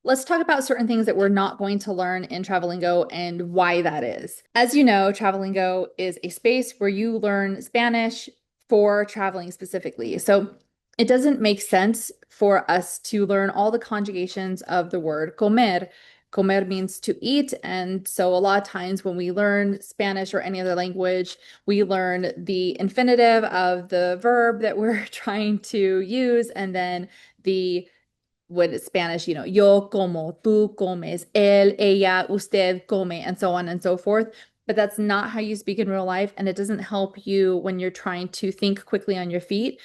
let's talk about certain things that we're not going to learn in Travelingo and why that is. As you know, Travelingo is a space where you learn Spanish for traveling specifically. So it doesn't make sense for us to learn all the conjugations of the word comer. Comer means to eat. And so a lot of times when we learn Spanish or any other language, we learn the infinitive of the verb that we're trying to use, and then the what is Spanish, yo como, tú comes, él, ella, usted come, and so on and so forth. But that's not how you speak in real life, and it doesn't help you when you're trying to think quickly on your feet.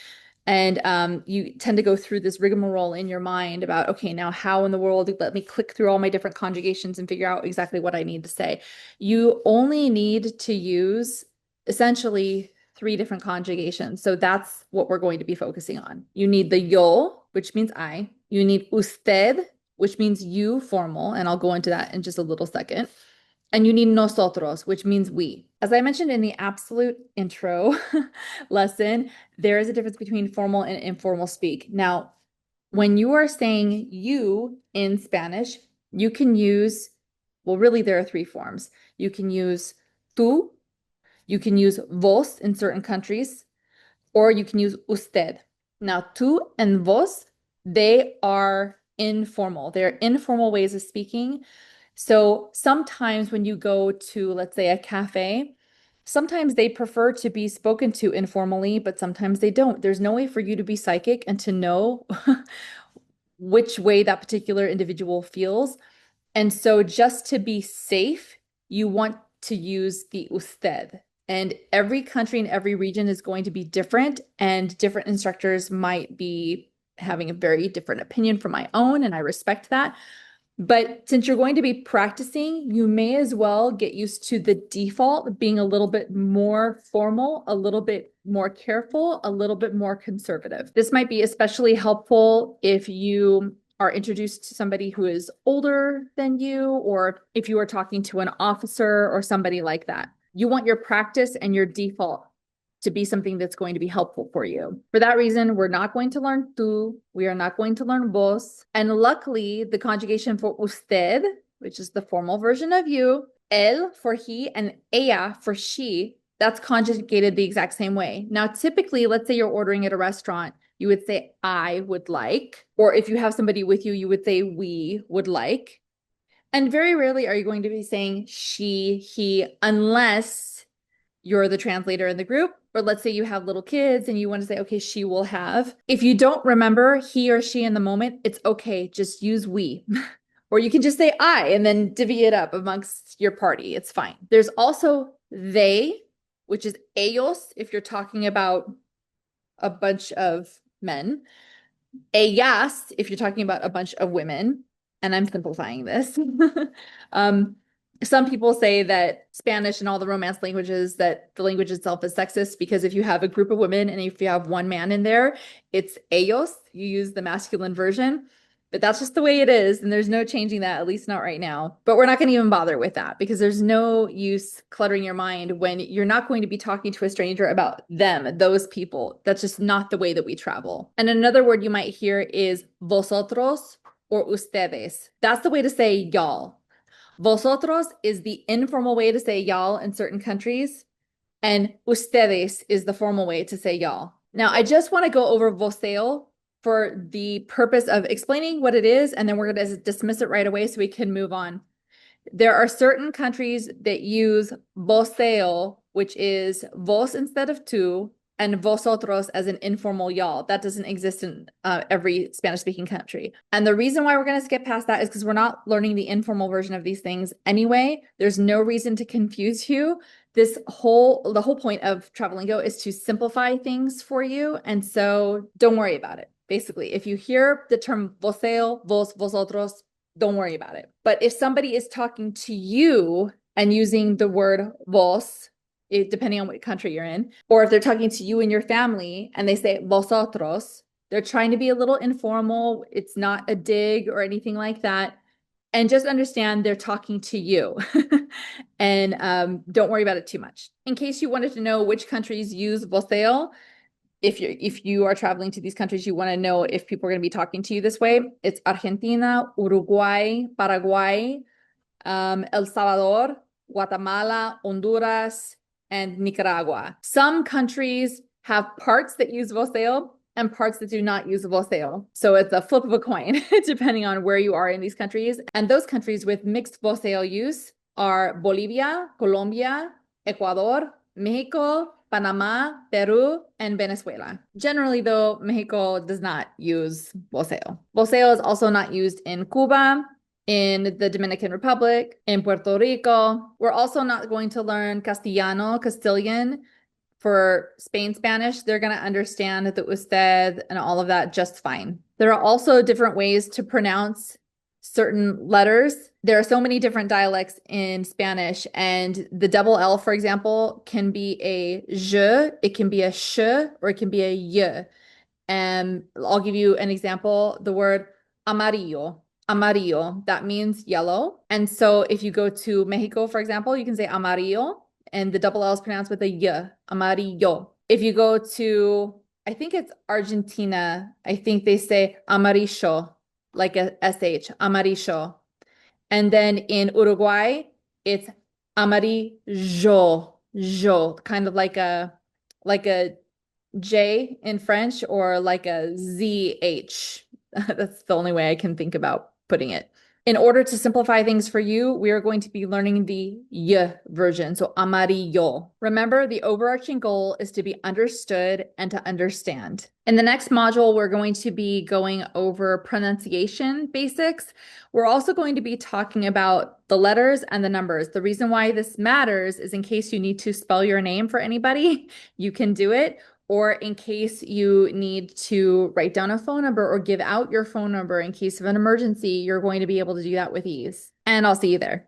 And you tend to go through this rigmarole in your mind about, okay, now how in the world, let me click through all my different conjugations and figure out exactly what I need to say. You only need to use essentially three different conjugations. So that's what we're going to be focusing on. You need the yo, which means I. You need usted, which means you, formal, and I'll go into that in just a little second. And you need nosotros, which means we. As I mentioned in the absolute intro lesson, there is a difference between formal and informal speak. Now, when you are saying you in Spanish, you can use, well, really, there are three forms. You can use tú, you can use vos in certain countries, or you can use usted. Now, tú and vos, they are informal. They're informal ways of speaking. So sometimes when you go to, let's say, a cafe, sometimes they prefer to be spoken to informally, but sometimes they don't. There's no way for you to be psychic and to know which way that particular individual feels. And so just to be safe, you want to use the usted. And every country and every region is going to be different, and different instructors might be having a very different opinion from my own, and I respect that. But since you're going to be practicing, you may as well get used to the default being a little bit more formal, a little bit more careful, a little bit more conservative. This might be especially helpful if you are introduced to somebody who is older than you, or if you are talking to an officer or somebody like that. You want your practice and your default to be something that's going to be helpful for you. For that reason, we're not going to learn tú, we are not going to learn vos. And luckily, the conjugation for usted, which is the formal version of you, él for he, and ella for she, that's conjugated the exact same way. Now, typically, let's say you're ordering at a restaurant, you would say, I would like. Or if you have somebody with you, you would say, we would like. And very rarely are you going to be saying she, he, unless you're the translator in the group, or let's say you have little kids and you want to say, okay, she will have. If you don't remember he or she in the moment, it's okay. Just use we. Or you can just say I and then divvy it up amongst your party. It's fine. There's also they, which is ellos if you're talking about a bunch of men. Ellas if you're talking about a bunch of women. And I'm simplifying this. um, some people say that Spanish and all the Romance languages, that the language itself is sexist because if you have a group of women and if you have one man in there, it's ellos. You use the masculine version, but that's just the way it is. And there's no changing that, at least not right now. But we're not going to even bother with that because there's no use cluttering your mind when you're not going to be talking to a stranger about them, those people. That's just not the way that we travel. And another word you might hear is vosotros or ustedes. That's the way to say y'all. Vosotros is the informal way to say y'all in certain countries, and ustedes is the formal way to say y'all. Now, I just want to go over Voseo for the purpose of explaining what it is, and then we're going to dismiss it right away so we can move on. There are certain countries that use Voseo, which is vos instead of tú, and vosotros as an informal y'all. That doesn't exist in every Spanish-speaking country. And the reason why we're going to skip past that is because we're not learning the informal version of these things anyway. There's no reason to confuse you. The whole point of Travelingo is to simplify things for you. And so don't worry about it. Basically, if you hear the term voseo, vos, vosotros, don't worry about it. But if somebody is talking to you and using the word vos, depending on what country you're in, or if they're talking to you and your family and they say vosotros, they're trying to be a little informal. It's not a dig or anything like that. And just understand they're talking to you. And don't worry about it too much. In case you wanted to know which countries use voseo, if you are traveling to these countries, you want to know if people are going to be talking to you this way. It's Argentina, Uruguay, Paraguay, El Salvador, Guatemala, Honduras, and Nicaragua. Some countries have parts that use Voseo and parts that do not use Voseo. So it's a flip of a coin, depending on where you are in these countries. And those countries with mixed Voseo use are Bolivia, Colombia, Ecuador, Mexico, Panama, Peru, and Venezuela. Generally, though, Mexico does not use Voseo. Voseo is also not used in Cuba, in the Dominican Republic, in Puerto Rico. We're also not going to learn Castilian for Spain Spanish. They're going to understand the usted and all of that just fine. There are also different ways to pronounce certain letters. There are so many different dialects in Spanish, and the double L, for example, can be a je, it can be a sh, or it can be a y. And I'll give you an example. The word amarillo. Amarillo, that means yellow. And so if you go to Mexico, for example, you can say amarillo, and the double L is pronounced with a y, amarillo. If you go to, I think it's Argentina, I think they say amarillo, like a SH, amarillo. And then in Uruguay, it's amarillo, kind of like a J in French, or like a ZH. That's the only way I can think about putting it. In order to simplify things for you, we are going to be learning the Y version, so amarillo. Remember, the overarching goal is to be understood and to understand. In the next module, we're going to be going over pronunciation basics. We're also going to be talking about the letters and the numbers. The reason why this matters is in case you need to spell your name for anybody, you can do it. Or in case you need to write down a phone number or give out your phone number in case of an emergency, you're going to be able to do that with ease. And I'll see you there.